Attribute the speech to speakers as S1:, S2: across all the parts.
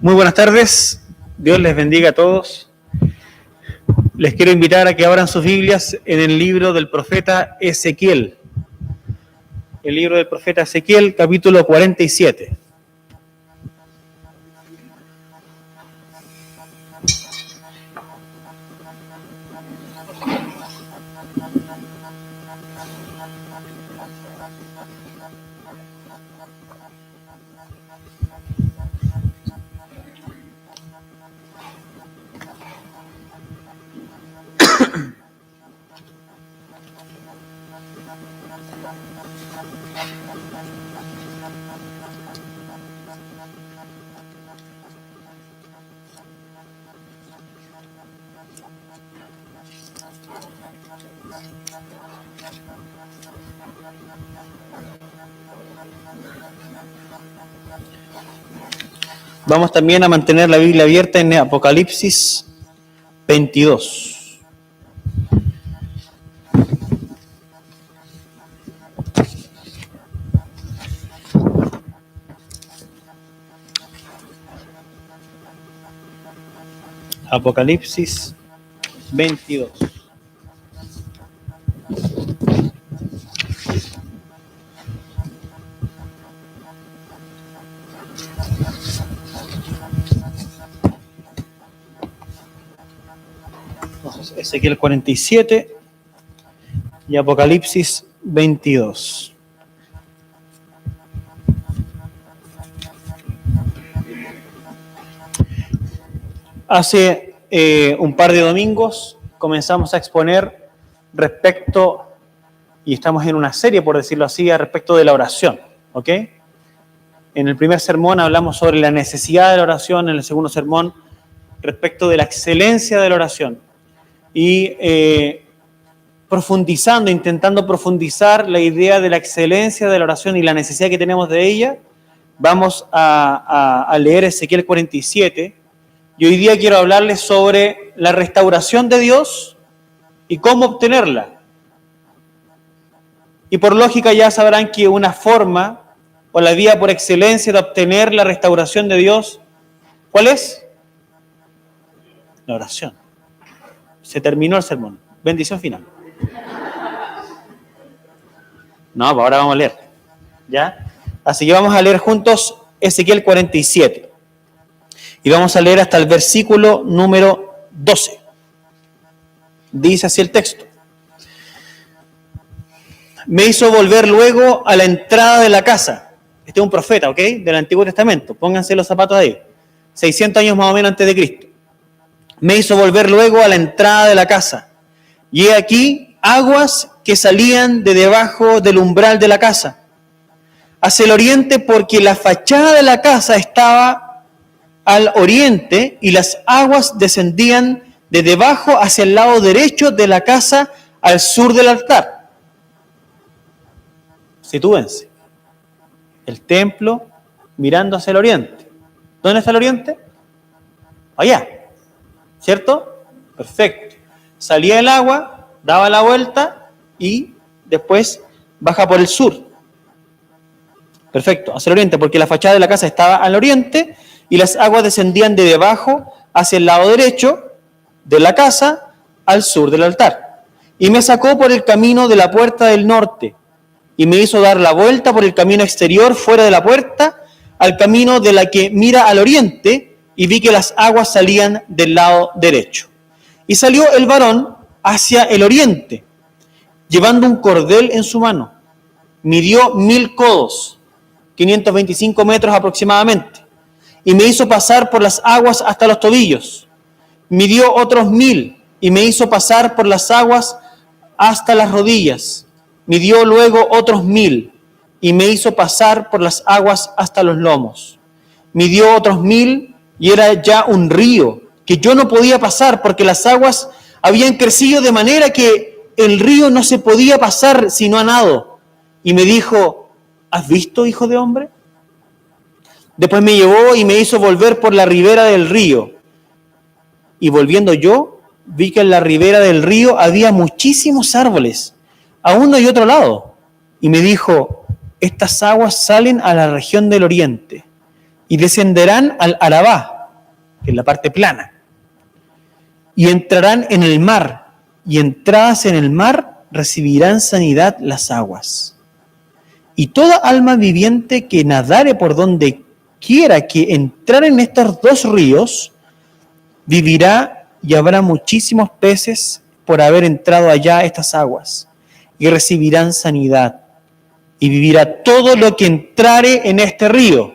S1: Muy buenas tardes, Dios les bendiga a todos. Les quiero invitar a que abran sus Biblias en el libro del profeta Ezequiel. El libro del profeta Ezequiel, capítulo 47. Vamos también a mantener la Biblia abierta en Apocalipsis 22. Apocalipsis 22. Ezequiel 47 y Apocalipsis 22. Hace un par de domingos comenzamos a exponer respecto, y estamos en una serie, por decirlo así, respecto de la oración, ¿ok? En el primer sermón hablamos sobre la necesidad de la oración, en el segundo sermón respecto de la excelencia de la oración. Y intentando profundizar la idea de la excelencia de la oración y la necesidad que tenemos de ella, vamos a leer Ezequiel 47. Y hoy día quiero hablarles sobre la restauración de Dios y cómo obtenerla. Y por lógica ya sabrán que una forma o la vía por excelencia de obtener la restauración de Dios, ¿cuál es? La oración. Se terminó el sermón. Bendición final. No, pues ahora vamos a leer. ¿Ya? Así que vamos a leer juntos Ezequiel 47. Y vamos a leer hasta el versículo número 12. Dice así el texto. Me hizo volver luego a la entrada de la casa. Este es un profeta, ¿ok? Del Antiguo Testamento. Pónganse los zapatos ahí. 600 años más o menos antes de Cristo. Me hizo volver luego a la entrada de la casa. Y he aquí aguas que salían de debajo del umbral de la casa, hacia el oriente, porque la fachada de la casa estaba al oriente y las aguas descendían de debajo hacia el lado derecho de la casa al sur del altar. Sitúense. El templo mirando hacia el oriente. ¿Dónde está el oriente? Allá. ¿Cierto? Perfecto. Salía el agua, daba la vuelta y después baja por el sur. Perfecto, hacia el oriente, porque la fachada de la casa estaba al oriente y las aguas descendían de debajo hacia el lado derecho de la casa al sur del altar. Y me sacó por el camino de la puerta del norte y me hizo dar la vuelta por el camino exterior fuera de la puerta al camino de la que mira al oriente, y vi que las aguas salían del lado derecho. Y salió el varón hacia el oriente, llevando un cordel en su mano. Midió 1000 codos, 525 metros aproximadamente, y me hizo pasar por las aguas hasta los tobillos. Midió otros 1000, y me hizo pasar por las aguas hasta las rodillas. Midió luego otros 1000, y me hizo pasar por las aguas hasta los lomos. Midió otros 1000, y era ya un río que yo no podía pasar porque las aguas habían crecido de manera que el río no se podía pasar sino a nado. Y me dijo, ¿has visto, hijo de hombre? Después me llevó y me hizo volver por la ribera del río. Y volviendo yo, vi que en la ribera del río había muchísimos árboles, a uno y otro lado. Y me dijo, estas aguas salen a la región del oriente y descenderán al Arabá, que es la parte plana, y entrarán en el mar, y entradas en el mar recibirán sanidad las aguas. Y toda alma viviente que nadare por donde quiera que entrar en estos dos ríos, vivirá, y habrá muchísimos peces por haber entrado allá a estas aguas, y recibirán sanidad, y vivirá todo lo que entrare en este río.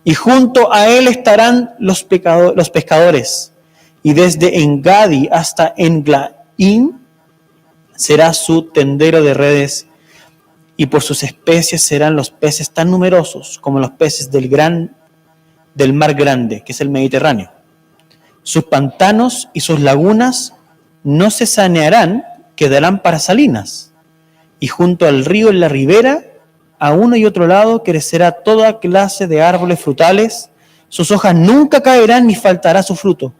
S1: Y junto a él estarán los pescadores, y desde Engadi hasta Englaim será su tendero de redes, y por sus especies serán los peces tan numerosos como los peces del mar grande, que es el Mediterráneo. Sus pantanos y sus lagunas no se sanearán, quedarán para salinas. Y junto al río en la ribera, a uno y otro lado, crecerá toda clase de árboles frutales. Sus hojas nunca caerán ni faltará su fruto.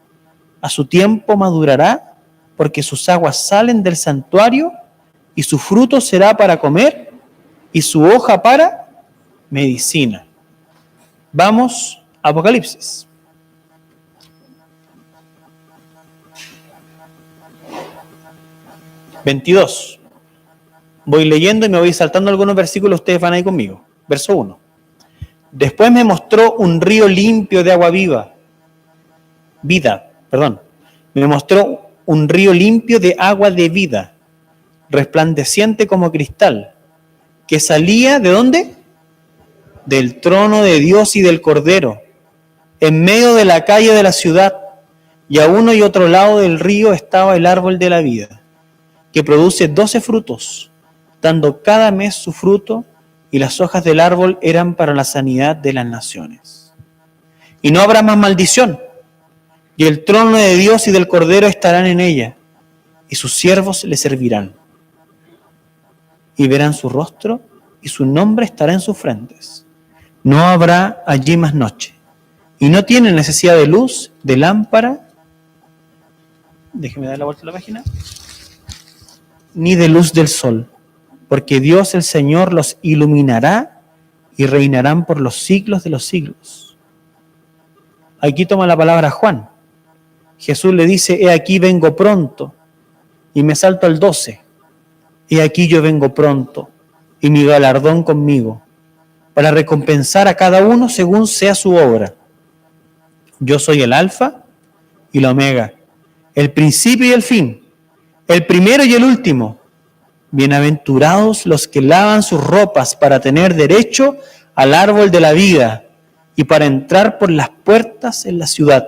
S1: A su tiempo madurará, porque sus aguas salen del santuario, y su fruto será para comer, y su hoja para medicina. Vamos a Apocalipsis. (22) Voy leyendo y me voy saltando algunos versículos, ustedes van ahí conmigo. Verso 1. Después me mostró un río limpio de agua Me mostró un río limpio de agua de vida, resplandeciente como cristal, que salía, ¿de dónde? Del trono de Dios y del Cordero, en medio de la calle de la ciudad, y a uno y otro lado del río estaba el árbol de la vida, que produce 12 frutos, dando cada mes su fruto, y las hojas del árbol eran para la sanidad de las naciones. Y no habrá más maldición, y el trono de Dios y del Cordero estarán en ella, y sus siervos le servirán. Y verán su rostro, y su nombre estará en sus frentes. No habrá allí más noche, y no tienen necesidad de luz, de lámpara, déjeme dar la vuelta a la página, ni de luz del sol, porque Dios el Señor los iluminará y reinarán por los siglos de los siglos. Aquí toma la palabra Juan. Jesús le dice, he aquí vengo pronto, y me salto al 12. He aquí yo vengo pronto, y mi galardón conmigo, para recompensar a cada uno según sea su obra. Yo soy el Alfa y la Omega, el principio y el fin, el primero y el último. Bienaventurados los que lavan sus ropas para tener derecho al árbol de la vida y para entrar por las puertas en la ciudad.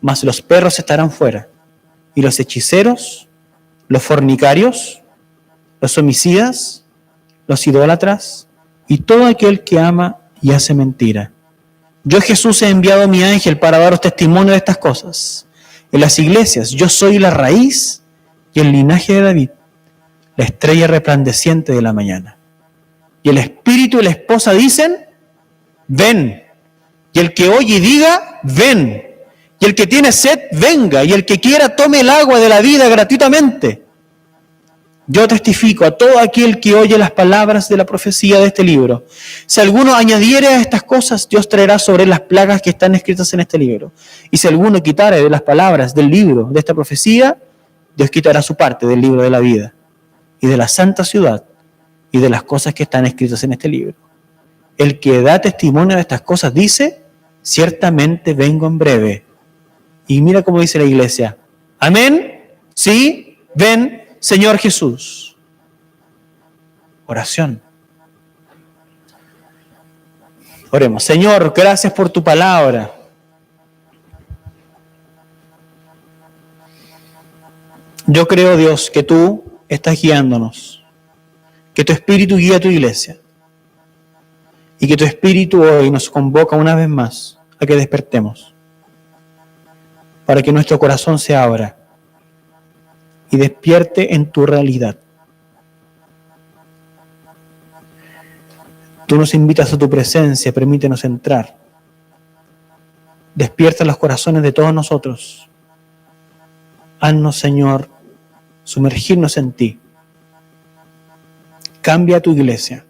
S1: Mas los perros estarán fuera, y los hechiceros, los fornicarios, los homicidas, los idólatras y todo aquel que ama y hace mentira. Yo, Jesús, he enviado a mi ángel para daros testimonio de estas cosas. En las iglesias, yo soy la raíz y el linaje de David, la estrella resplandeciente de la mañana. Y el espíritu y la esposa dicen, ven. Y el que oye diga, ven. Y el que tiene sed, venga. Y el que quiera, tome el agua de la vida gratuitamente. Yo testifico a todo aquel que oye las palabras de la profecía de este libro. Si alguno añadiere a estas cosas, Dios traerá sobre él las plagas que están escritas en este libro. Y si alguno quitare de las palabras del libro de esta profecía, Dios quitará su parte del libro de la vida y de la santa ciudad y de las cosas que están escritas en este libro. El que da testimonio de estas cosas dice, ciertamente vengo en breve. Y mira cómo dice la iglesia, amén, sí, ven, Señor Jesús. Oración. Oremos. Señor, gracias por tu palabra. Yo creo, Dios, que tú estás guiándonos, que tu Espíritu guía a tu iglesia y que tu Espíritu hoy nos convoca una vez más a que despertemos para que nuestro corazón se abra y despierte en tu realidad. Tú nos invitas a tu presencia, permítenos entrar. Despierta los corazones de todos nosotros Haznos, Señor, sumergirnos en ti. Cambia tu iglesia.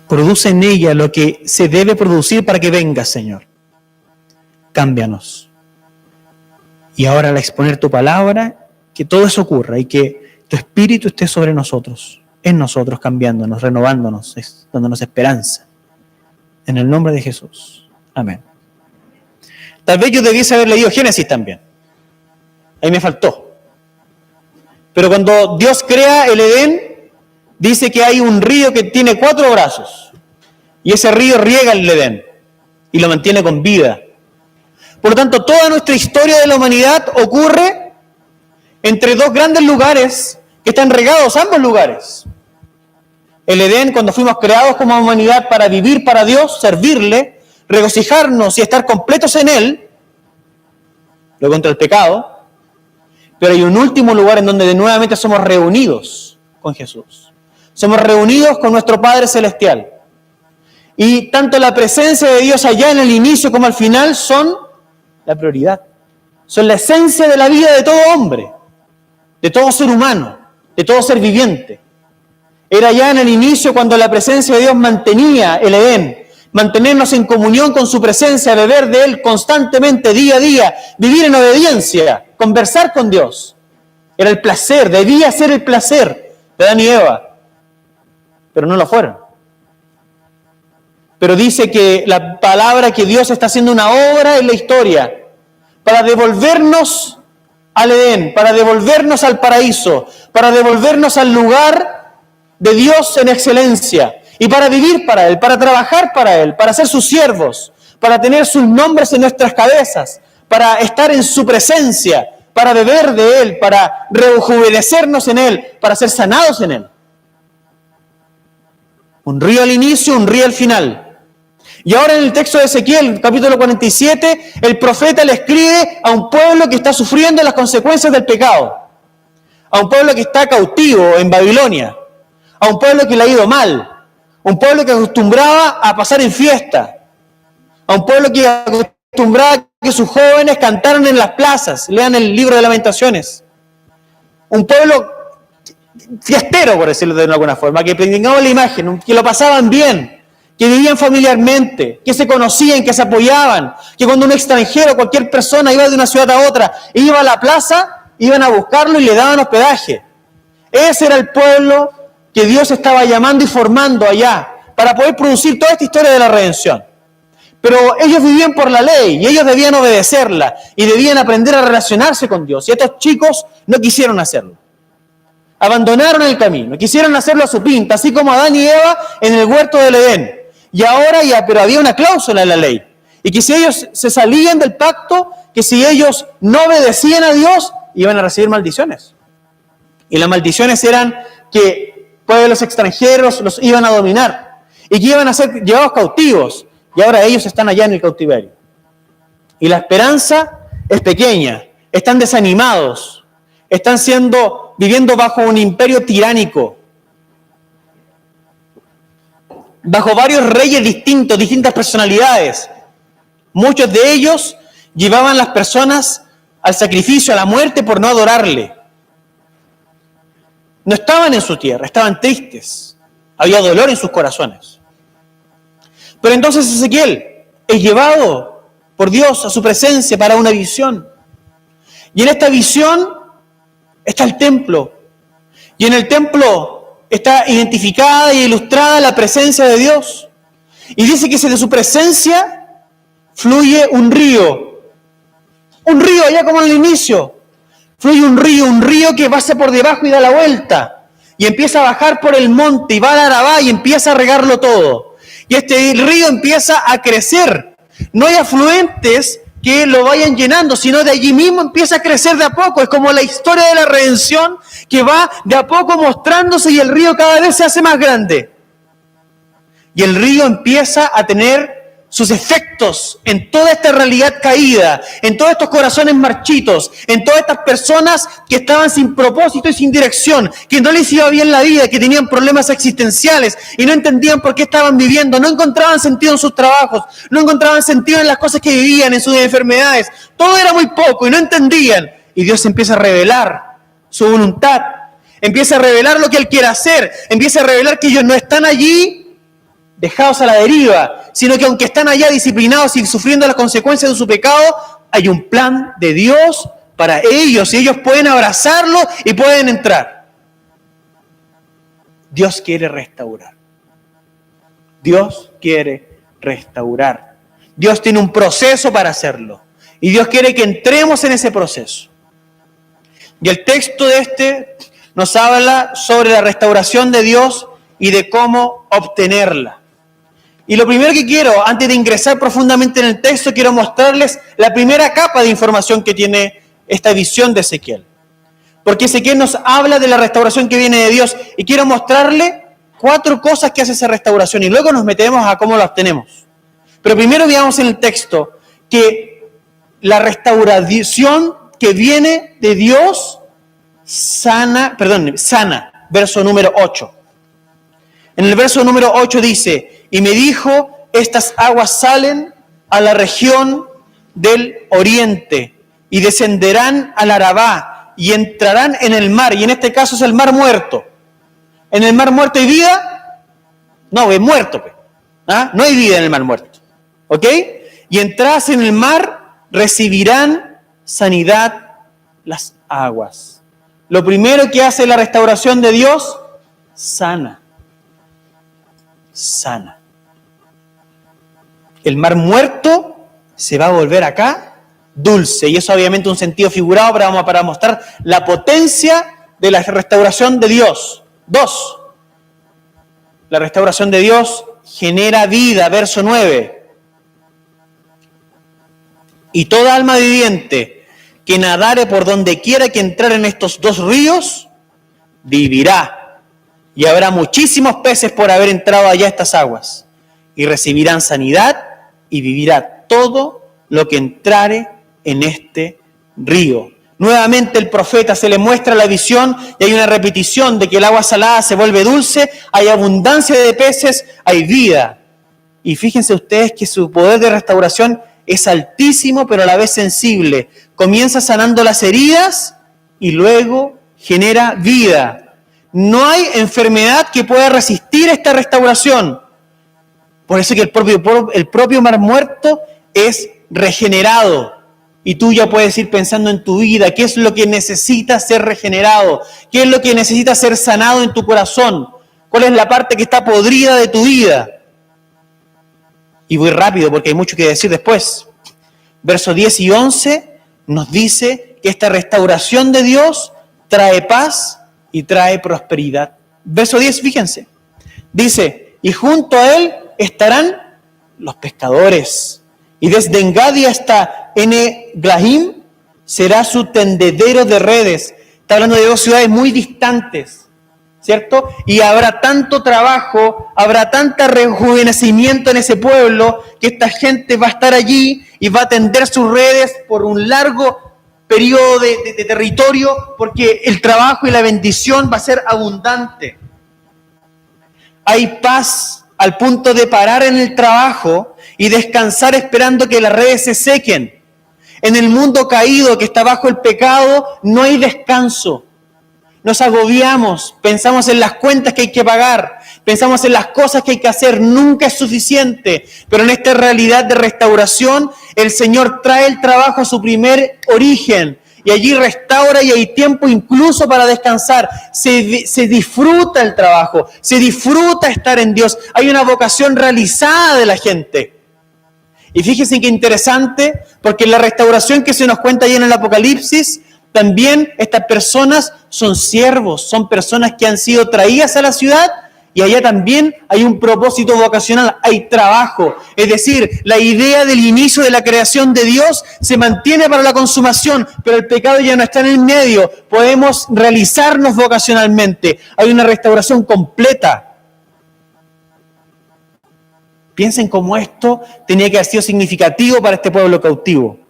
S1: Produce en ella lo que se debe producir para que vengas, Señor. Cámbianos. Y ahora al exponer tu palabra, que todo eso ocurra y que tu Espíritu esté sobre nosotros, en nosotros, cambiándonos, renovándonos, dándonos esperanza. En el nombre de Jesús. Amén. Tal vez yo debiese haber leído Génesis también. Ahí me faltó. Pero cuando Dios crea el Edén, dice que hay un río que tiene 4 brazos. Y ese río riega el Edén y lo mantiene con vida. Por lo tanto, toda nuestra historia de la humanidad ocurre entre 2 grandes lugares que están regados, ambos lugares. El Edén, cuando fuimos creados como humanidad para vivir para Dios, servirle, regocijarnos y estar completos en Él, luego contra el pecado. Pero hay un último lugar en donde nuevamente somos reunidos con Jesús. Somos reunidos con nuestro Padre Celestial. Y tanto la presencia de Dios allá en el inicio como al final son la prioridad. Son la esencia de la vida de todo hombre, de todo ser humano, de todo ser viviente. Era ya en el inicio cuando la presencia de Dios mantenía el Edén, mantenernos en comunión con su presencia, beber de Él constantemente, día a día, vivir en obediencia, conversar con Dios. Era el placer, debía ser el placer de Adán y Eva, pero no lo fueron. Pero dice que la palabra que Dios está haciendo una obra en la historia para devolvernos al Edén, para devolvernos al paraíso, para devolvernos al lugar de Dios en excelencia y para vivir para Él, para trabajar para Él, para ser sus siervos, para tener sus nombres en nuestras cabezas, para estar en su presencia, para beber de Él, para rejuvenecernos en Él, para ser sanados en Él. Un río al inicio, un río al final. Y ahora en el texto de Ezequiel, capítulo 47, el profeta le escribe a un pueblo que está sufriendo las consecuencias del pecado, a un pueblo que está cautivo en Babilonia, a un pueblo que le ha ido mal, un pueblo que acostumbraba a pasar en fiesta, a un pueblo que acostumbraba a que sus jóvenes cantaran en las plazas, lean el libro de Lamentaciones, un pueblo fiestero, por decirlo de alguna forma, que tengamos la imagen, que lo pasaban bien, que vivían familiarmente, que se conocían, que se apoyaban, que cuando un extranjero, cualquier persona iba de una ciudad a otra, iba a la plaza, iban a buscarlo y le daban hospedaje. Ese era el pueblo que Dios estaba llamando y formando allá, para poder producir toda esta historia de la redención. Pero ellos vivían por la ley, y ellos debían obedecerla, y debían aprender a relacionarse con Dios, y estos chicos no quisieron hacerlo. Abandonaron el camino, quisieron hacerlo a su pinta, así como Adán y Eva en el huerto del Edén. Y ahora pero había una cláusula en la ley, y que si ellos se salían del pacto, que si ellos no obedecían a Dios, iban a recibir maldiciones. Y las maldiciones eran que pueblos extranjeros los iban a dominar, y que iban a ser llevados cautivos, y ahora ellos están allá en el cautiverio. Y la esperanza es pequeña, están desanimados, están viviendo bajo un imperio tiránico, bajo varios reyes distintos, distintas personalidades. Muchos de ellos llevaban las personas al sacrificio, a la muerte por no adorarle. No estaban en su tierra, estaban tristes. Había dolor en sus corazones. Pero entonces Ezequiel es llevado por Dios a su presencia para una visión. Y en esta visión está el templo. Y en el templo está identificada y ilustrada la presencia de Dios. Y dice que de su presencia fluye un río. Un río, allá como al inicio. Fluye un río que pasa por debajo y da la vuelta. Y empieza a bajar por el monte y va al Arabá y empieza a regarlo todo. Y este río empieza a crecer. No hay afluentes que lo vayan llenando, sino de allí mismo empieza a crecer de a poco. Es como la historia de la redención que va de a poco mostrándose y el río cada vez se hace más grande. Y el río empieza a tener sus efectos en toda esta realidad caída, en todos estos corazones marchitos, en todas estas personas que estaban sin propósito y sin dirección, que no les iba bien la vida, que tenían problemas existenciales y no entendían por qué estaban viviendo, no encontraban sentido en sus trabajos, no encontraban sentido en las cosas que vivían, en sus enfermedades. Todo era muy poco y no entendían. Y Dios empieza a revelar su voluntad, empieza a revelar lo que Él quiere hacer, empieza a revelar que ellos no están allí dejados a la deriva, sino que aunque están allá disciplinados y sufriendo las consecuencias de su pecado, hay un plan de Dios para ellos y ellos pueden abrazarlo y pueden entrar. Dios quiere restaurar. Dios quiere restaurar. Dios tiene un proceso para hacerlo y Dios quiere que entremos en ese proceso. Y el texto de nos habla sobre la restauración de Dios y de cómo obtenerla. Y lo primero que quiero, antes de ingresar profundamente en el texto, quiero mostrarles la primera capa de información que tiene esta visión de Ezequiel. Porque Ezequiel nos habla de la restauración que viene de Dios y quiero mostrarle 4 cosas que hace esa restauración y luego nos metemos a cómo la obtenemos. Pero primero veamos en el texto que la restauración que viene de Dios sana, verso número 8. En el verso número 8 dice, y me dijo, estas aguas salen a la región del oriente y descenderán al Arabá y entrarán en el mar, y en este caso es el mar muerto. ¿En el mar muerto hay vida? No, es muerto. ¿Ah? No hay vida en el mar muerto. ¿Ok? Y entradas en el mar, recibirán sanidad las aguas. Lo primero que hace la restauración de Dios, sana. El mar muerto se va a volver acá dulce. Y eso obviamente un sentido figurado para mostrar la potencia de la restauración de Dios. 2. La restauración de Dios genera vida. Verso 9. Y toda alma viviente que nadare por donde quiera que entrar en estos 2 ríos, vivirá. Y habrá muchísimos peces por haber entrado allá a estas aguas. Y recibirán sanidad y vivirá todo lo que entrare en este río. Nuevamente el profeta se le muestra la visión y hay una repetición de que el agua salada se vuelve dulce, hay abundancia de peces, hay vida. Y fíjense ustedes que su poder de restauración es altísimo, pero a la vez sensible. Comienza sanando las heridas y luego genera vida. No hay enfermedad que pueda resistir esta restauración. Por eso que el propio mar muerto es regenerado. Y tú ya puedes ir pensando en tu vida, qué es lo que necesita ser regenerado, qué es lo que necesita ser sanado en tu corazón, cuál es la parte que está podrida de tu vida. Y voy rápido porque hay mucho que decir después. Versos 10 y 11 nos dice que esta restauración de Dios trae paz y trae prosperidad. Verso 10, fíjense. Dice, y junto a él estarán los pescadores. Y desde Engadi hasta Ene-Glahim será su tendedero de redes. Está hablando de 2 ciudades muy distantes, ¿cierto? Y habrá tanto trabajo, habrá tanto rejuvenecimiento en ese pueblo, que esta gente va a estar allí y va a tender sus redes por un largo periodo de territorio, porque el trabajo y la bendición va a ser abundante. Hay paz al punto de parar en el trabajo y descansar esperando que las redes se sequen. En el mundo caído que está bajo el pecado no hay descanso. Nos agobiamos, pensamos en las cuentas que hay que pagar, pensamos en las cosas que hay que hacer, nunca es suficiente. Pero en esta realidad de restauración, el Señor trae el trabajo a su primer origen y allí restaura y hay tiempo incluso para descansar. Se disfruta el trabajo, se disfruta estar en Dios. Hay una vocación realizada de la gente. Y fíjense qué interesante, porque en la restauración que se nos cuenta ahí en el Apocalipsis, también estas personas son siervos, son personas que han sido traídas a la ciudad y allá también hay un propósito vocacional, hay trabajo. Es decir, la idea del inicio de la creación de Dios se mantiene para la consumación, pero el pecado ya no está en el medio. Podemos realizarnos vocacionalmente. Hay una restauración completa. Piensen cómo esto tenía que haber sido significativo para este pueblo cautivo.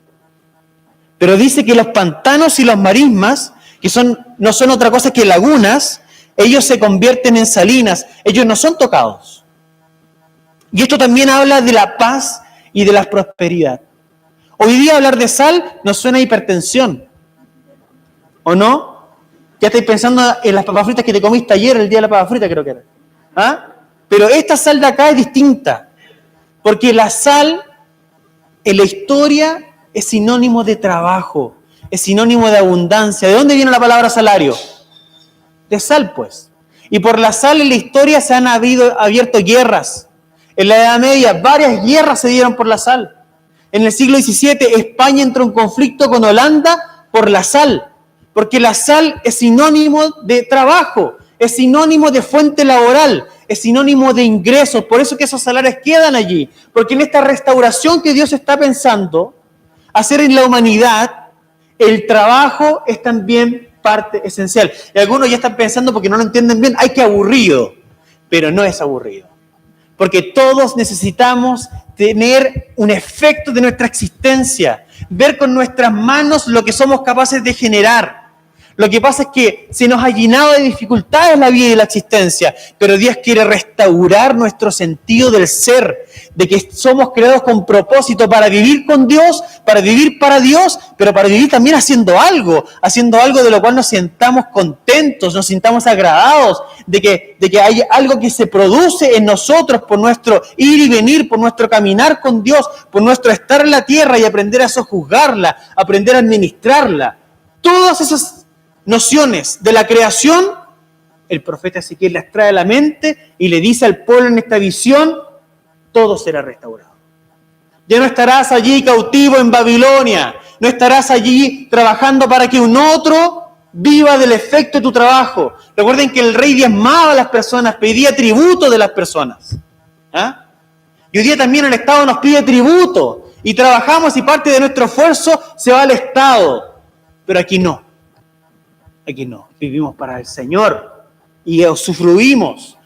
S1: Pero dice que los pantanos y los marismas, que no son otra cosa que lagunas, ellos se convierten en salinas, ellos no son tocados. Y esto también habla de la paz y de la prosperidad. Hoy día hablar de sal nos suena a hipertensión, ¿o no? Ya estáis pensando en las papas fritas que te comiste ayer, el día de la papa frita creo que era. ¿Ah? Pero esta sal de acá es distinta, porque la sal en la historia es sinónimo de trabajo, es sinónimo de abundancia. ¿De dónde viene la palabra salario? De sal, pues. Y por la sal en la historia se han abierto guerras. En la Edad Media varias guerras se dieron por la sal. En el siglo XVII España entró en conflicto con Holanda por la sal, porque la sal es sinónimo de trabajo, es sinónimo de fuente laboral, es sinónimo de ingresos. Por eso que esos salarios quedan allí, porque en esta restauración que Dios está pensando hacer en la humanidad, el trabajo es también parte esencial. Y algunos ya están pensando, porque no lo entienden bien, ¡ay, qué aburrido! Pero no es aburrido, porque todos necesitamos tener un efecto de nuestra existencia, ver con nuestras manos lo que somos capaces de generar. Lo que pasa es que se nos ha llenado de dificultades la vida y la existencia, pero Dios quiere restaurar nuestro sentido del ser, de que somos creados con propósito para vivir con Dios, para vivir para Dios, pero para vivir también haciendo algo de lo cual nos sintamos contentos, nos sintamos agradados, de que hay algo que se produce en nosotros por nuestro ir y venir, por nuestro caminar con Dios, por nuestro estar en la tierra y aprender a sojuzgarla, aprender a administrarla. Todas esas nociones de la creación, el profeta Ezequiel las trae a la mente y le dice al pueblo en esta visión, todo será restaurado. Ya no estarás allí cautivo en Babilonia, no estarás allí trabajando para que un otro viva del efecto de tu trabajo. Recuerden que el rey diezmaba a las personas, pedía tributo de las personas. ¿Ah? Y hoy día también el Estado nos pide tributo y trabajamos y parte de nuestro esfuerzo se va al Estado. Pero aquí no. Aquí no, vivimos para el Señor y usufruimos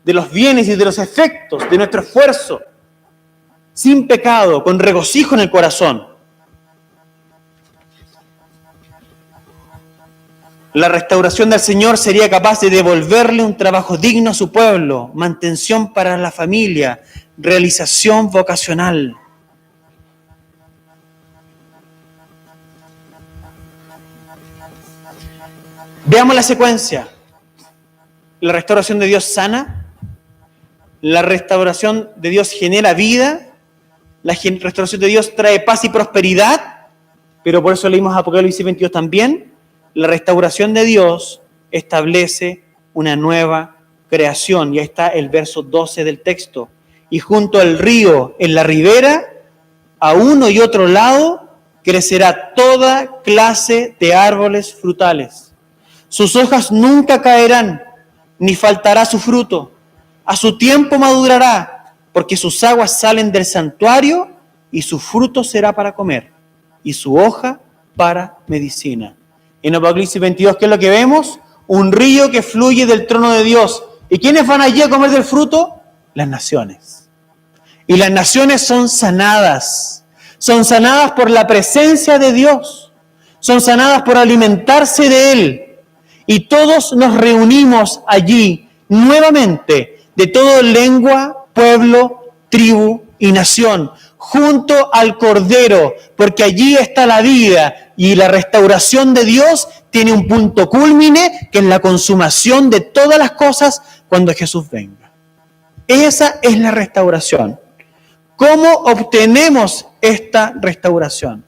S1: de los bienes y de los efectos de nuestro esfuerzo, sin pecado, con regocijo en el corazón. La restauración del Señor sería capaz de devolverle un trabajo digno a su pueblo, mantención para la familia, realización vocacional. Veamos la secuencia. La restauración de Dios sana, la restauración de Dios genera vida, la restauración de Dios trae paz y prosperidad, pero por eso leímos Apocalipsis 22 también. La restauración de Dios establece una nueva creación, y ahí está el verso 12 del texto. Y junto al río, en la ribera, a uno y otro lado, crecerá toda clase de árboles frutales. Sus hojas nunca caerán, ni faltará su fruto. A su tiempo madurará, porque sus aguas salen del santuario, y su fruto será para comer, y su hoja para medicina. En Apocalipsis 22, ¿qué es lo que vemos? Un río que fluye del trono de Dios. ¿Y quiénes van allí a comer del fruto? Las naciones. Y las naciones son sanadas por la presencia de Dios, son sanadas por alimentarse de Él. Y todos nos reunimos allí nuevamente, de toda lengua, pueblo, tribu y nación, junto al Cordero, porque allí está la vida, y la restauración de Dios tiene un punto cúlmine, que es la consumación de todas las cosas cuando Jesús venga. Esa es la restauración. ¿Cómo obtenemos esta restauración?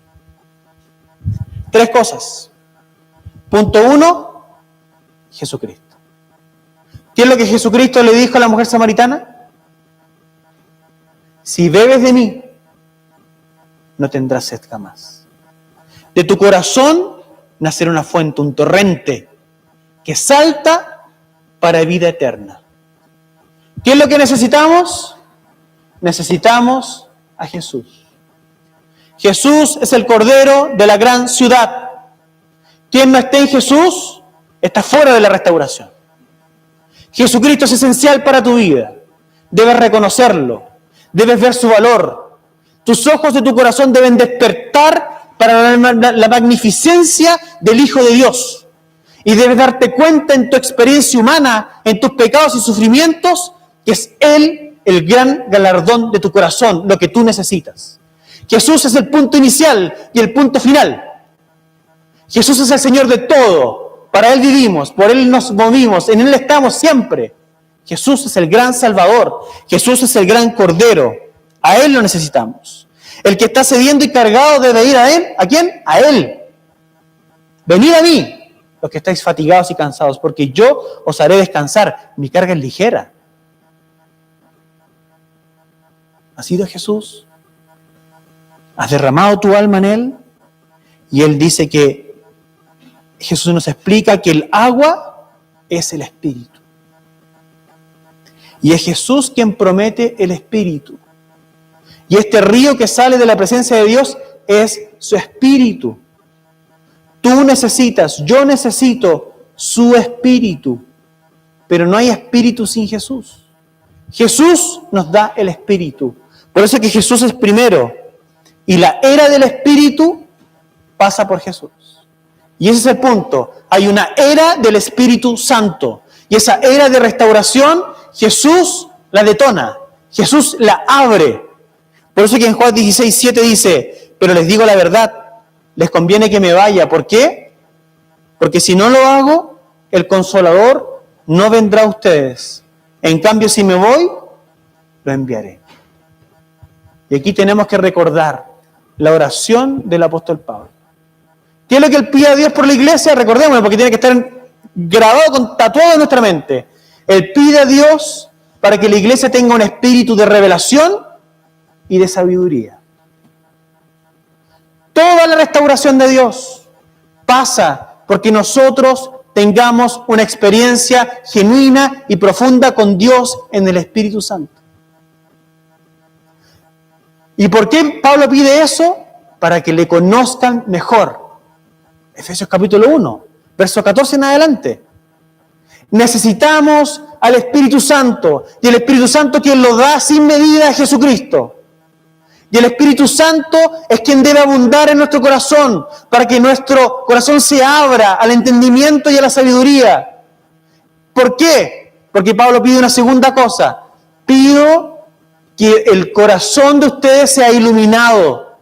S1: 3 cosas. Punto 1, Jesucristo. ¿Qué es lo que Jesucristo le dijo a la mujer samaritana? Si bebes de mí, no tendrás sed jamás. De tu corazón nacerá una fuente, un torrente, que salta para vida eterna. ¿Qué es lo que necesitamos? Necesitamos a Jesús. Jesús es el Cordero de la gran ciudad. Quien no esté en Jesús está fuera de la restauración. Jesucristo es esencial para tu vida. debes reconocerlo, debes ver su valor. Tus ojos de tu corazón deben despertar para la magnificencia del Hijo de Dios. Y debes darte cuenta en tu experiencia humana, en tus pecados y sufrimientos, que es Él el gran galardón de tu corazón, lo que tú necesitas. Jesús es el punto inicial y el punto final. Jesús es el Señor de todo. Para Él vivimos, por Él nos movimos, en Él estamos siempre. Jesús es el gran Salvador. Jesús es el gran Cordero. A Él lo necesitamos. El que está cediendo y cargado debe ir a Él. ¿A quién? A Él. Venid a mí, los que estáis fatigados y cansados, porque yo os haré descansar. Mi carga es ligera. ¿Has ido a Jesús? ¿Has derramado tu alma en Él? Y Él dice que Jesús nos explica que el agua es el Espíritu. Y es Jesús quien promete el Espíritu. Y este río que sale de la presencia de Dios es su Espíritu. Tú necesitas, yo necesito su Espíritu. Pero no hay Espíritu sin Jesús. Jesús nos da el Espíritu. Por eso es que Jesús es primero. Y la era del Espíritu pasa por Jesús. Y ese es el punto. Hay una era del Espíritu Santo. Y esa era de restauración, Jesús la detona. Jesús la abre. Por eso que en Juan 16:7 dice, pero les digo la verdad, les conviene que me vaya. ¿Por qué? Porque si no lo hago, el Consolador no vendrá a ustedes. En cambio, si me voy, lo enviaré. Y aquí tenemos que recordar la oración del apóstol Pablo. ¿Qué es lo que él pide a Dios por la iglesia? Recordémoslo, porque tiene que estar grabado, tatuado en nuestra mente. Él pide a Dios para que la iglesia tenga un espíritu de revelación y de sabiduría. Toda la restauración de Dios pasa porque nosotros tengamos una experiencia genuina y profunda con Dios en el Espíritu Santo. ¿Y por qué Pablo pide eso? Para que le conozcan mejor. Efesios capítulo 1, verso 14 en adelante. Necesitamos al Espíritu Santo, y el Espíritu Santo quien lo da sin medida a Jesucristo. Y el Espíritu Santo es quien debe abundar en nuestro corazón, para que nuestro corazón se abra al entendimiento y a la sabiduría. ¿Por qué? Porque Pablo pide una segunda cosa. Pido que el corazón de ustedes sea iluminado.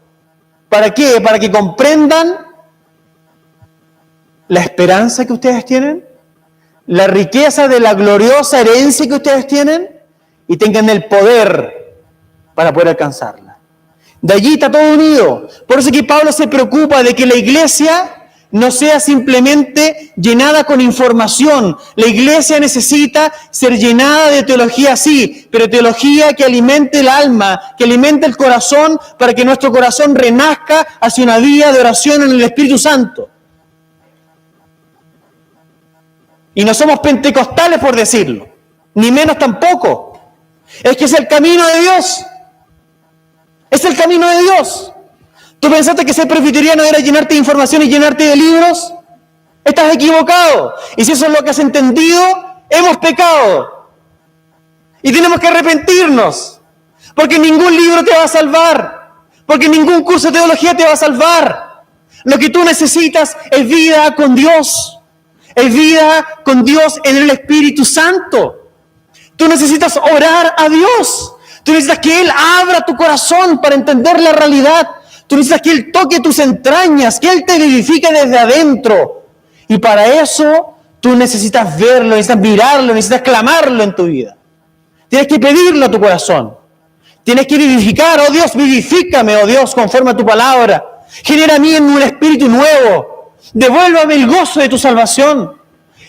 S1: ¿Para qué? Para que comprendan la esperanza que ustedes tienen, la riqueza de la gloriosa herencia que ustedes tienen y tengan el poder para poder alcanzarla. De allí está todo unido. Por eso que Pablo se preocupa de que la iglesia no sea simplemente llenada con información. La iglesia necesita ser llenada de teología, sí, pero teología que alimente el alma, que alimente el corazón, para que nuestro corazón renazca hacia una vida de oración en el Espíritu Santo. Y no somos pentecostales por decirlo, ni menos tampoco. Es que es el camino de Dios. Es el camino de Dios. ¿Tú pensaste que ser presbiteriano era llenarte de información y llenarte de libros? Estás equivocado. Y si eso es lo que has entendido, hemos pecado. Y tenemos que arrepentirnos. Porque ningún libro te va a salvar. Porque ningún curso de teología te va a salvar. Lo que tú necesitas es vida con Dios. Es vida con Dios en el Espíritu Santo. Tú necesitas orar a Dios. Tú necesitas que Él abra tu corazón para entender la realidad. Tú necesitas que Él toque tus entrañas, que Él te vivifique desde adentro. Y para eso tú necesitas verlo, necesitas mirarlo, necesitas clamarlo en tu vida. Tienes que pedirlo a tu corazón. Tienes que vivificar, oh Dios, vivifícame, oh Dios, conforme a tu palabra. Genera a mí en un espíritu nuevo. Devuélvame el gozo de tu salvación.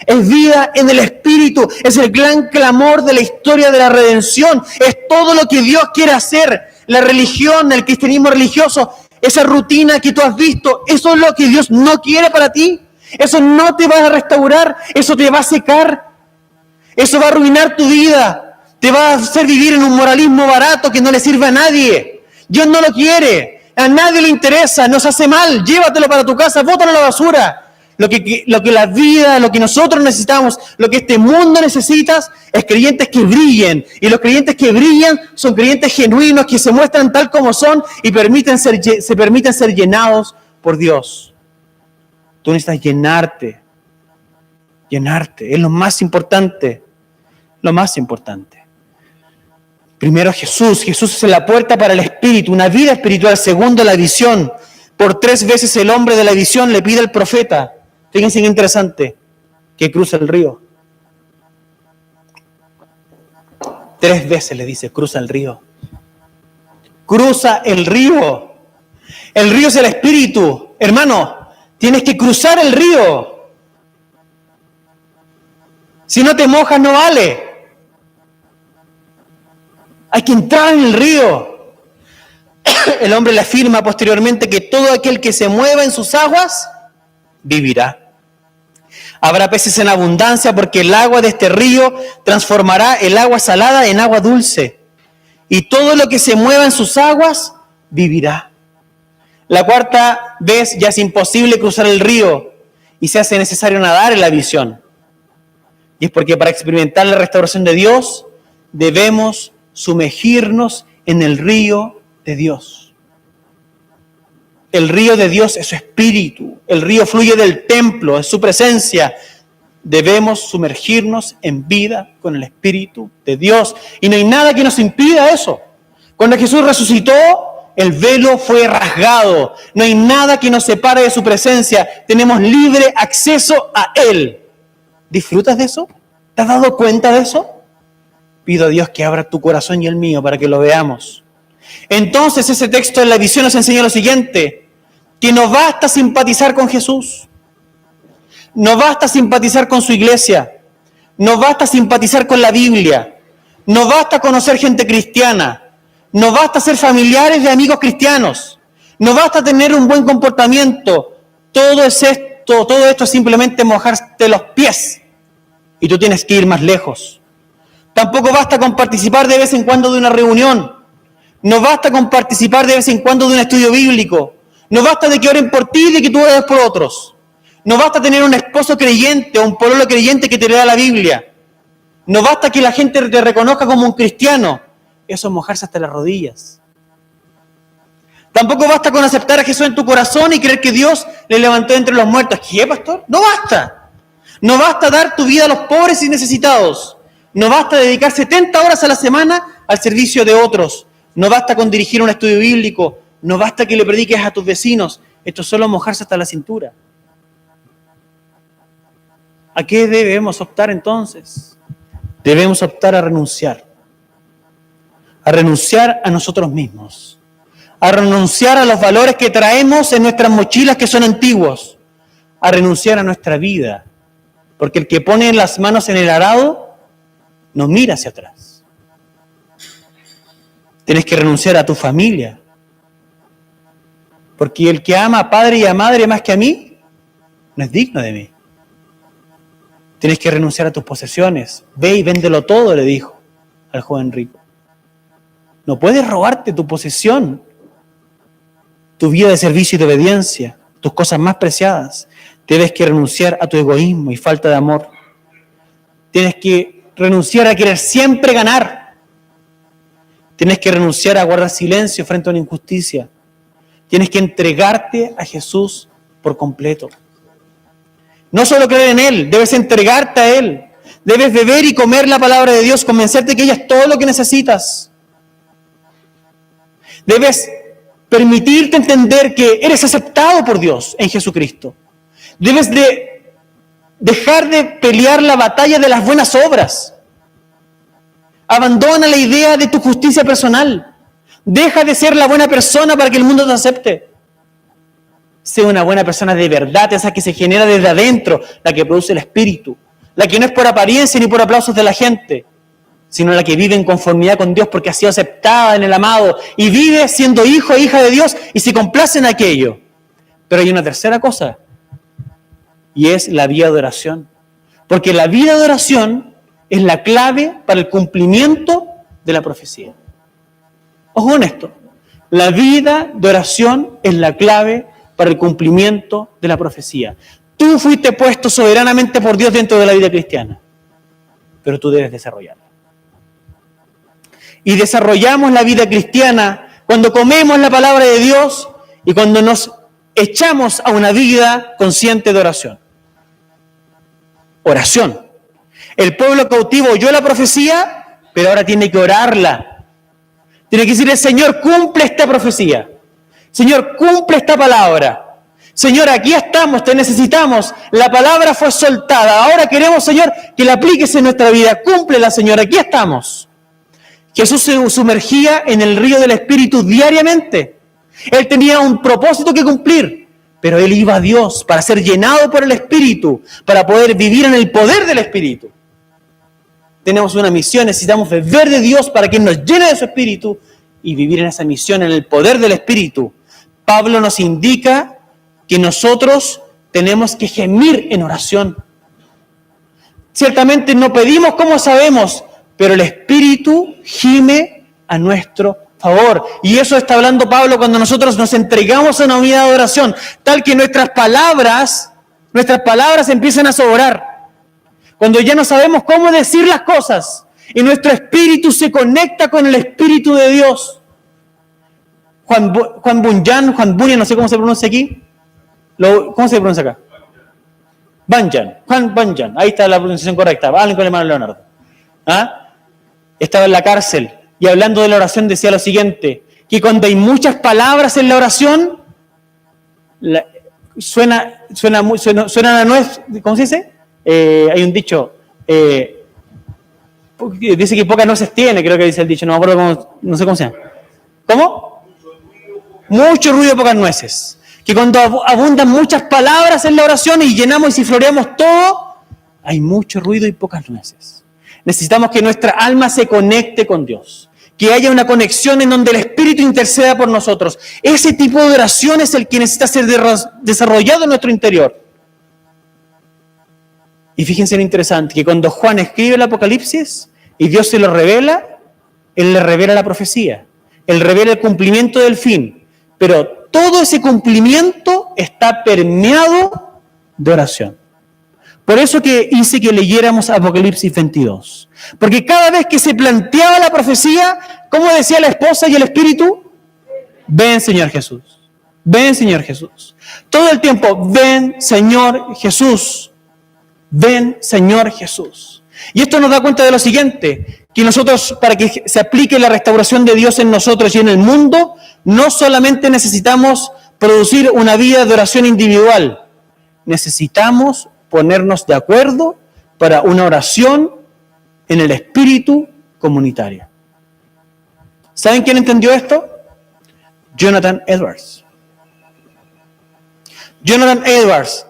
S1: Es vida en el Espíritu, es el gran clamor de la historia de la redención, es todo lo que Dios quiere hacer. La religión, el cristianismo religioso, esa rutina que tú has visto, eso es lo que Dios no quiere para ti. Eso no te va a restaurar, eso te va a secar, eso va a arruinar tu vida, te va a hacer vivir en un moralismo barato que no le sirve a nadie. Dios no lo quiere, a nadie le interesa, nos hace mal, llévatelo para tu casa, bótalo a la basura. lo que la vida, lo que nosotros necesitamos, lo que este mundo necesita, es creyentes que brillen. Y los creyentes que brillan son creyentes genuinos, que se muestran tal como son y se permiten ser llenados por Dios. Tú necesitas llenarte. Es lo más importante. Primero Jesús es la puerta para el espíritu, una vida espiritual. Segundo, la visión. Por 3 veces el hombre de la visión le pide al profeta, fíjense qué interesante, que cruce el río. 3 veces le dice, cruza el río. Cruza el río. El río es el espíritu. Hermano, tienes que cruzar el río. Si no te mojas, no vale. Hay que entrar en el río. El hombre le afirma posteriormente que todo aquel que se mueva en sus aguas, vivirá. Habrá peces en abundancia porque el agua de este río transformará el agua salada en agua dulce. Y todo lo que se mueva en sus aguas, vivirá. La 4ª vez ya es imposible cruzar el río y se hace necesario nadar en la visión. Y es porque para experimentar la restauración de Dios, debemos sumergirnos en el río de Dios. El río de Dios es su espíritu. El río fluye del templo, es su presencia. Debemos sumergirnos en vida con el Espíritu de Dios. Y no hay nada que nos impida eso. Cuando Jesús resucitó, el velo fue rasgado. No hay nada que nos separe de su presencia. Tenemos libre acceso a Él. ¿Disfrutas de eso? ¿Te has dado cuenta de eso? Pido a Dios que abra tu corazón y el mío para que lo veamos. Entonces ese texto en la visión nos enseña lo siguiente, que no basta simpatizar con Jesús, no basta simpatizar con su iglesia, no basta simpatizar con la Biblia, no basta conocer gente cristiana, no basta ser familiares de amigos cristianos, no basta tener un buen comportamiento. Todo esto es simplemente mojarte los pies y tú tienes que ir más lejos. Tampoco basta con participar de vez en cuando de una reunión. No basta con participar de vez en cuando de un estudio bíblico. No basta de que oren por ti y de que tú ores por otros. No basta tener un esposo creyente o un pololo creyente que te lea la Biblia. No basta que la gente te reconozca como un cristiano. Eso es mojarse hasta las rodillas. Tampoco basta con aceptar a Jesús en tu corazón y creer que Dios le levantó entre los muertos. ¿Qué, pastor? No basta. No basta dar tu vida a los pobres y necesitados. No basta dedicar 70 horas a la semana al servicio de otros. No basta con dirigir un estudio bíblico. No basta que le prediques a tus vecinos. Esto es solo mojarse hasta la cintura. ¿A qué debemos optar entonces? Debemos optar a renunciar. A renunciar a nosotros mismos. A renunciar a los valores que traemos en nuestras mochilas que son antiguos. A renunciar a nuestra vida. Porque el que pone las manos en el arado no mira hacia atrás. Tienes que renunciar a tu familia. Porque el que ama a padre y a madre más que a mí, no es digno de mí. Tienes que renunciar a tus posesiones. Ve y véndelo todo, le dijo al joven rico. No puedes robarte tu posesión, tu vida de servicio y de obediencia, tus cosas más preciadas. Tienes que renunciar a tu egoísmo y falta de amor. Tienes que renunciar a querer siempre ganar. Tienes que renunciar a guardar silencio frente a una injusticia. Tienes que entregarte a Jesús por completo. No solo creer en Él, debes entregarte a Él. Debes beber y comer la palabra de Dios, convencerte que ella es todo lo que necesitas. Debes permitirte entender que eres aceptado por Dios en Jesucristo. Debes de dejar de pelear la batalla de las buenas obras. Abandona la idea de tu justicia personal. Deja de ser la buena persona para que el mundo te acepte. Sé una buena persona de verdad, esa que se genera desde adentro, la que produce el Espíritu. La que no es por apariencia ni por aplausos de la gente, sino la que vive en conformidad con Dios porque ha sido aceptada en el amado y vive siendo hijo e hija de Dios y se complace en aquello. Pero hay una tercera cosa, y es la vida de oración. Porque la vida de oración es la clave para el cumplimiento de la profecía. Ojo con esto, la vida de oración es la clave para el cumplimiento de la profecía. Tú fuiste puesto soberanamente por Dios dentro de la vida cristiana, pero tú debes desarrollarla. Y desarrollamos la vida cristiana cuando comemos la palabra de Dios y cuando nos echamos a una vida consciente de oración. Oración. El pueblo cautivo oyó la profecía, pero ahora tiene que orarla. Tiene que decirle, Señor, cumple esta profecía. Señor, cumple esta palabra. Señor, aquí estamos, te necesitamos. La palabra fue soltada. Ahora queremos, Señor, que la apliques en nuestra vida. Cúmplela, Señor, aquí estamos. Jesús se sumergía en el río del Espíritu diariamente. Él tenía un propósito que cumplir, pero él iba a Dios para ser llenado por el Espíritu, para poder vivir en el poder del Espíritu. Tenemos una misión, necesitamos beber de Dios para que nos llene de su Espíritu y vivir en esa misión, en el poder del Espíritu. Pablo nos indica que nosotros tenemos que gemir en oración. Ciertamente no pedimos como sabemos, pero el Espíritu gime a nuestro favor. Y eso está hablando Pablo cuando nosotros nos entregamos a una vida de oración, tal que nuestras palabras empiezan a sobrar. Cuando ya no sabemos cómo decir las cosas y nuestro espíritu se conecta con el Espíritu de Dios. Juan Bunyan, no sé cómo se pronuncia aquí. ¿Cómo se pronuncia acá? Juan Bunyan, ahí está la pronunciación correcta. Hablen con el hermano Leonardo. Estaba en la cárcel y hablando de la oración decía lo siguiente, que cuando hay muchas palabras en la oración, suena a nuez, ¿cómo se dice? Hay un dicho, dice que pocas nueces tiene, creo que dice el dicho, no me acuerdo cómo, no sé cómo se llama. ¿Cómo? Mucho ruido, pocas nueces. Que cuando abundan muchas palabras en la oración y llenamos y floreamos todo, hay mucho ruido y pocas nueces. Necesitamos que nuestra alma se conecte con Dios, que haya una conexión en donde el Espíritu interceda por nosotros. Ese tipo de oración es el que necesita ser desarrollado en nuestro interior. Y fíjense lo interesante, que cuando Juan escribe el Apocalipsis y Dios se lo revela, Él le revela la profecía, Él revela el cumplimiento del fin, pero todo ese cumplimiento está permeado de oración. Por eso que hice que leyéramos Apocalipsis 22. Porque cada vez que se planteaba la profecía, ¿cómo decía la esposa y el Espíritu? Ven, Señor Jesús. Ven, Señor Jesús. Todo el tiempo, ven, Señor Jesús. Ven, Señor Jesús. Y esto nos da cuenta de lo siguiente, que nosotros, para que se aplique la restauración de Dios en nosotros y en el mundo, no solamente necesitamos producir una vida de oración individual, necesitamos ponernos de acuerdo para una oración en el espíritu comunitaria. ¿Saben quién entendió esto? Jonathan Edwards. Jonathan Edwards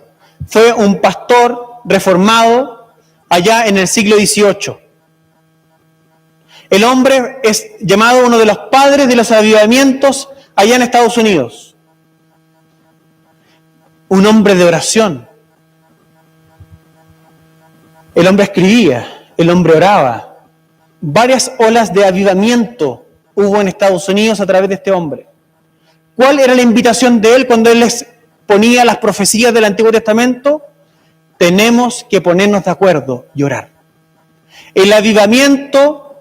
S1: fue un pastor reformado allá en el siglo XVIII. El hombre es llamado uno de los padres de los avivamientos allá en Estados Unidos. Un hombre de oración. El hombre escribía, el hombre oraba. Varias olas de avivamiento hubo en Estados Unidos a través de este hombre. ¿Cuál era la invitación de él cuando él les ponía las profecías del Antiguo Testamento? Tenemos que ponernos de acuerdo y orar. El avivamiento,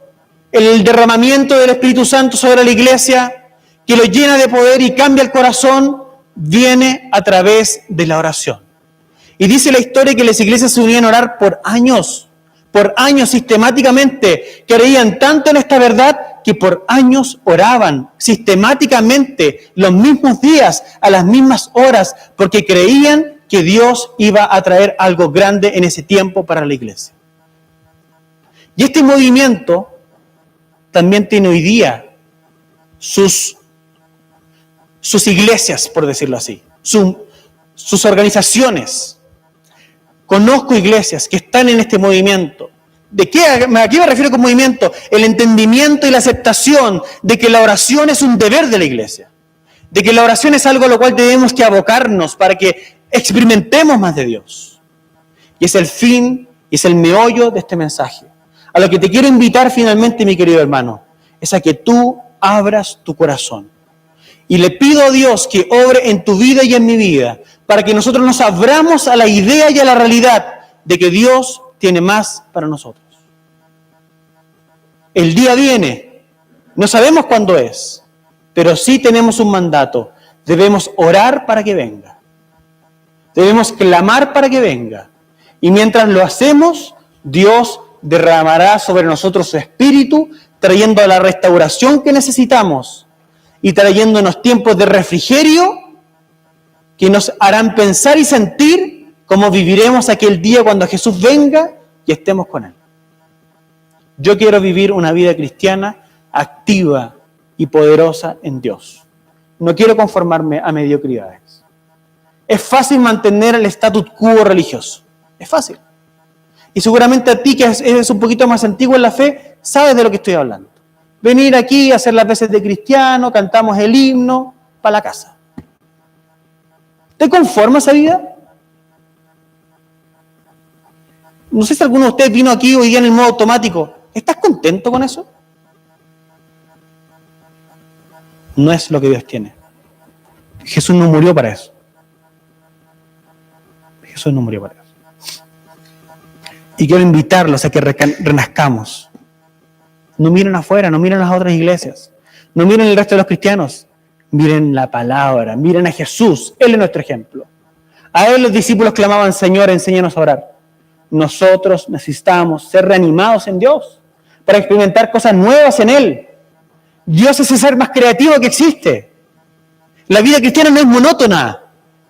S1: el derramamiento del Espíritu Santo sobre la iglesia, que lo llena de poder y cambia el corazón, viene a través de la oración. Y dice la historia que las iglesias se unían a orar por años sistemáticamente, creían tanto en esta verdad que por años oraban sistemáticamente, los mismos días, a las mismas horas, porque creían que Dios iba a traer algo grande en ese tiempo para la iglesia. Y este movimiento también tiene hoy día sus iglesias, por decirlo así, sus organizaciones. Conozco iglesias que están en este movimiento. ¿A qué me refiero con movimiento? El entendimiento y la aceptación de que la oración es un deber de la iglesia. De que la oración es algo a lo cual tenemos que abocarnos para que experimentemos más de Dios. Y es el fin, y es el meollo de este mensaje. A lo que te quiero invitar finalmente, mi querido hermano, es a que tú abras tu corazón. Y le pido a Dios que obre en tu vida y en mi vida para que nosotros nos abramos a la idea y a la realidad de que Dios tiene más para nosotros. El día viene, no sabemos cuándo es, pero sí tenemos un mandato. Debemos orar para que venga. Debemos clamar para que venga. Y mientras lo hacemos, Dios derramará sobre nosotros su Espíritu, trayendo la restauración que necesitamos y trayéndonos tiempos de refrigerio que nos harán pensar y sentir cómo viviremos aquel día cuando Jesús venga y estemos con Él. Yo quiero vivir una vida cristiana activa y poderosa en Dios. No quiero conformarme a mediocridades. Es fácil mantener el status quo religioso. Es fácil. Y seguramente a ti, que eres un poquito más antiguo en la fe, sabes de lo que estoy hablando. Venir aquí, hacer las veces de cristiano, cantamos el himno, para la casa. ¿Te conforma esa vida? No sé si alguno de ustedes vino aquí hoy día en el modo automático. ¿Estás contento con eso? No es lo que Dios tiene. Jesús no murió para eso. Jesús no murió para eso. Y quiero invitarlos a que renazcamos. No miren afuera, no miren las otras iglesias. No miren el resto de los cristianos. Miren la palabra, miren a Jesús. Él es nuestro ejemplo. A Él los discípulos clamaban: Señor, enséñanos a orar. Nosotros necesitamos ser reanimados en Dios para experimentar cosas nuevas en Él. Dios es el ser más creativo que existe. La vida cristiana no es monótona,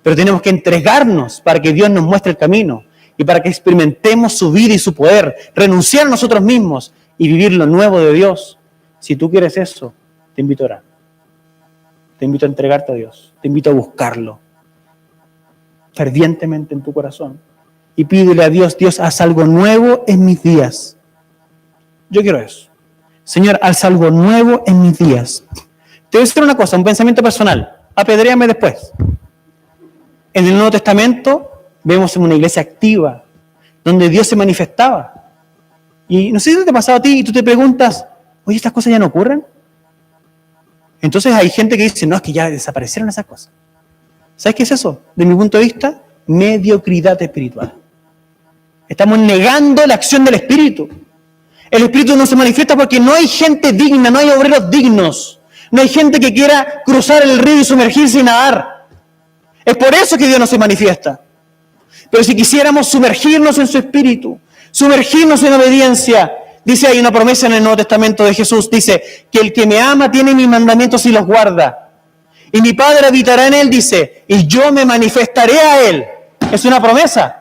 S1: pero tenemos que entregarnos para que Dios nos muestre el camino y para que experimentemos su vida y su poder, renunciar a nosotros mismos y vivir lo nuevo de Dios. Si tú quieres eso, te invito a orar. Te invito a entregarte a Dios. Te invito a buscarlo fervientemente en tu corazón. Y pídele a Dios: Dios, haz algo nuevo en mis días. Yo quiero eso. Señor, haz algo nuevo en mis días. Te voy a decir una cosa, un pensamiento personal. Apedréame después. En el Nuevo Testamento vemos una iglesia activa, donde Dios se manifestaba. Y no sé si te ha pasado a ti y tú te preguntas: oye, ¿estas cosas ya no ocurren? Entonces hay gente que dice: no, es que ya desaparecieron esas cosas. ¿Sabes qué es eso? De mi punto de vista, mediocridad espiritual. Estamos negando la acción del Espíritu. El Espíritu no se manifiesta porque no hay gente digna, no hay obreros dignos. No hay gente que quiera cruzar el río y sumergirse y nadar. Es por eso que Dios no se manifiesta. Pero si quisiéramos sumergirnos en su Espíritu, sumergirnos en obediencia, dice, hay una promesa en el Nuevo Testamento de Jesús, dice, que el que me ama tiene mis mandamientos y los guarda. Y mi Padre habitará en él, dice, y yo me manifestaré a él. Es una promesa.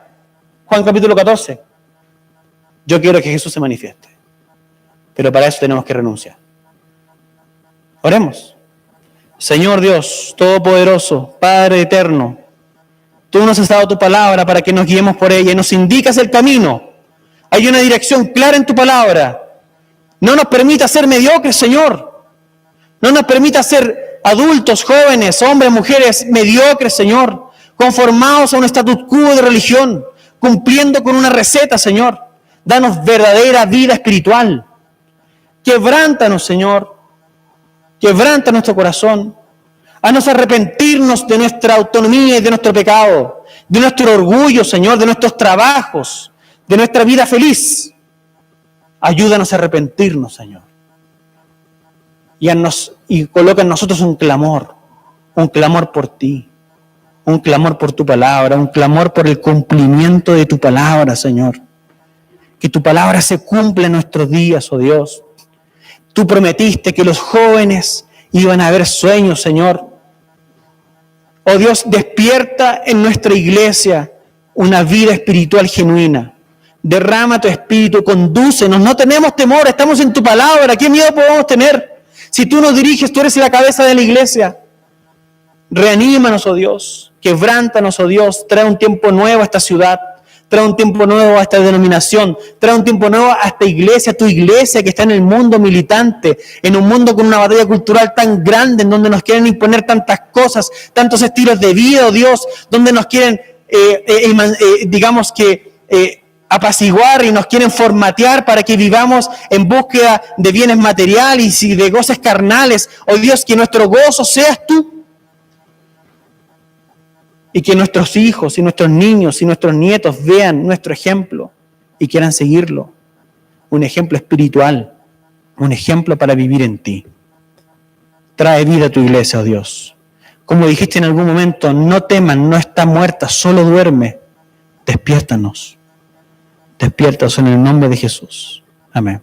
S1: Juan capítulo 14. Yo quiero que Jesús se manifieste. Pero para eso tenemos que renunciar. Oremos. Señor Dios, Todopoderoso, Padre eterno, tú nos has dado tu palabra para que nos guiemos por ella y nos indicas el camino. Hay una dirección clara en tu palabra. No nos permita ser mediocres, Señor. No nos permita ser adultos, jóvenes, hombres, mujeres mediocres, Señor, conformados a un status quo de religión, cumpliendo con una receta, Señor. Danos verdadera vida espiritual. Quebrántanos, Señor. Quebranta nuestro corazón. Haznos arrepentirnos de nuestra autonomía y de nuestro pecado, de nuestro orgullo, Señor, de nuestros trabajos, de nuestra vida feliz. Ayúdanos a arrepentirnos, Señor. Y coloca en nosotros un clamor por ti, un clamor por tu palabra, un clamor por el cumplimiento de tu palabra, Señor. Que tu palabra se cumpla en nuestros días, oh Dios. Tú prometiste que los jóvenes iban a ver sueños, Señor. Oh Dios, despierta en nuestra iglesia una vida espiritual genuina. Derrama tu espíritu, condúcenos. No tenemos temor, estamos en tu palabra. ¿Qué miedo podemos tener? Si tú nos diriges, tú eres la cabeza de la iglesia. Reanímanos, oh Dios. Quebrántanos, oh Dios. Trae un tiempo nuevo a esta ciudad. Trae un tiempo nuevo a esta denominación. Trae un tiempo nuevo a esta iglesia, tu iglesia que está en el mundo militante, en un mundo con una batalla cultural tan grande, en donde nos quieren imponer tantas cosas, tantos estilos de vida, oh Dios, donde nos quieren, apaciguar y nos quieren formatear para que vivamos en búsqueda de bienes materiales y de goces carnales. Oh Dios, que nuestro gozo seas tú. y que nuestros hijos y nuestros niños y nuestros nietos vean nuestro ejemplo y quieran seguirlo. Un ejemplo espiritual, un ejemplo para vivir en ti. Trae vida a tu iglesia, oh Dios. Como dijiste en algún momento, no teman, no está muerta, solo duerme. Despiértanos. Despiertanos en el nombre de Jesús. Amén.